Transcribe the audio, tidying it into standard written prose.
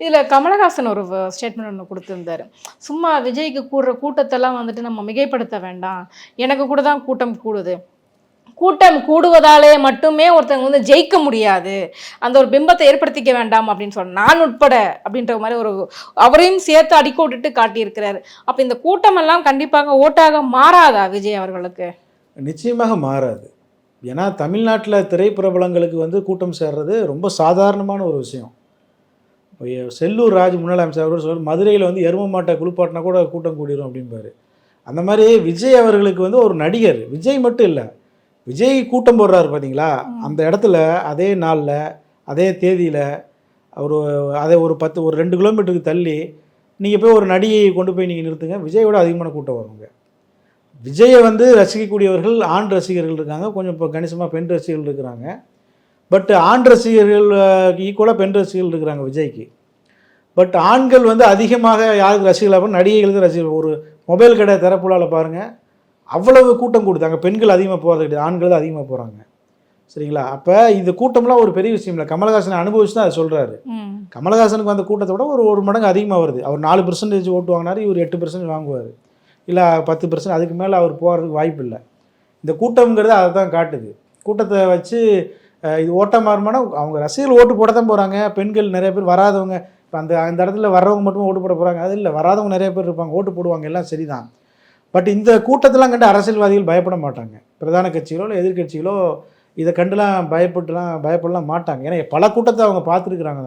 இதில் கமலஹாசன் ஒரு ஸ்டேட்மெண்ட் ஒன்று கொடுத்துருந்தாரு. சும்மா விஜய்க்கு கூடுற கூட்டத்தெல்லாம் வந்துட்டு நம்ம மிகைப்படுத்த வேண்டாம். எனக்கு கூட தான் கூட்டம் கூடுது. கூட்டம் கூடுவதாலே மட்டுமே ஒருத்தவங்க வந்து ஜெயிக்க முடியாது. அந்த ஒரு பிம்பத்தை ஏற்படுத்திக்க வேண்டாம் அப்படின்னு சொன்ன நான் உட்பட அப்படின்ற மாதிரி ஒரு அவரையும் சேர்த்து அடிக்கோட்டுட்டு காட்டியிருக்கிறாரு. அப்போ இந்த கூட்டமெல்லாம் கண்டிப்பாக ஓட்டாக மாறாதா விஜய் அவர்களுக்கு? நிச்சயமாக மாறாது. ஏன்னா தமிழ்நாட்டில் திரைப்பிரபலங்களுக்கு வந்து கூட்டம் சேர்றது ரொம்ப சாதாரணமான ஒரு விஷயம். செல்லூர் ராஜ் முன்னாள் அமைச்சர் அவர் சொல்ல மதுரையில் வந்து எரும மாட்டை குளிப்பாட்டினா கூட கூட்டம் கூடிரும் அப்படிம்பாரு. அந்த மாதிரி விஜய் அவர்களுக்கு வந்து ஒரு நடிகர், விஜய் மட்டும் இல்லை, விஜய் கூட்டம் போடுறாரு பார்த்தீங்களா, அந்த இடத்துல அதே நாளில் அதே தேதியில் அதை ஒரு 2 கிலோமீட்டருக்கு தள்ளி நீங்கள் போய் ஒரு நடிகையை கொண்டு போய் நீங்கள் நிறுத்துங்க, விஜயோட அதிகமான கூட்டம் வருவாங்க. விஜயை வந்து ரசிக்கக்கூடியவர்கள் ஆண் ரசிகர்கள் இருக்காங்க, கொஞ்சம் இப்போ கணிசமாக பெண் ரசிகர்கள் இருக்கிறாங்க. பட் ஆண் ரசிகர்கள் ஈக்குவலாக பெண் ரசிகர்கள் இருக்கிறாங்க விஜய்க்கு. பட் ஆண்கள் வந்து அதிகமாக யாருக்கு ரசிகர்கள், நடிகைகளுக்கு ரசிகர்கள். ஒரு மொபைல் கடை திறப்புலால் பாருங்கள், அவ்வளவு கூட்டம் கூடுதாங்க. பெண்கள் அதிகமாக போகிறது கிடையாது, ஆண்கள் தான் அதிகமாக போகிறாங்க. சரிங்களா? அப்போ இந்த கூட்டம்லாம் ஒரு பெரிய விஷயம் இல்லை. கமலஹாசனை அனுபவிச்சு தான் அதை சொல்கிறாரு. கமலஹாசனுக்கு வந்த கூட்டத்தை விட ஒரு மடங்கு அதிகமாக வருது. அவர் 4% ஓட்டு வாங்கினார், இவர் 8% வாங்குவார், இல்லை 10%. அதுக்கு மேலே அவர் போகிறதுக்கு வாய்ப்பு இல்லை. இந்த கூட்டம்ங்கிறது அதை தான் காட்டுது. கூட்டத்தை வச்சு இது ஓட்ட மாறுமானா அவங்க ரசிகர்கள் ஓட்டு போட தான் போகிறாங்க. பெண்கள் நிறைய பேர் வராதவங்க, இப்போ அந்த இடத்துல வர்றவங்க மட்டும் ஓட்டு போட போகிறாங்க, அது இல்லை, வராதவங்க நிறைய பேர் இருப்பாங்க, ஓட்டு போடுவாங்க, எல்லாம் சரிதான். பட் இந்த கூட்டத்தெல்லாம் கண்டு அரசியல்வாதிகள் பயப்பட மாட்டாங்க. பிரதான கட்சிகளோ இல்லை எதிர்கட்சிகளோ இதை கண்டுலாம் பயப்படலாம் மாட்டாங்க. ஏன்னா பல கூட்டத்தை அவங்க பார்த்துருக்குறாங்க தானே.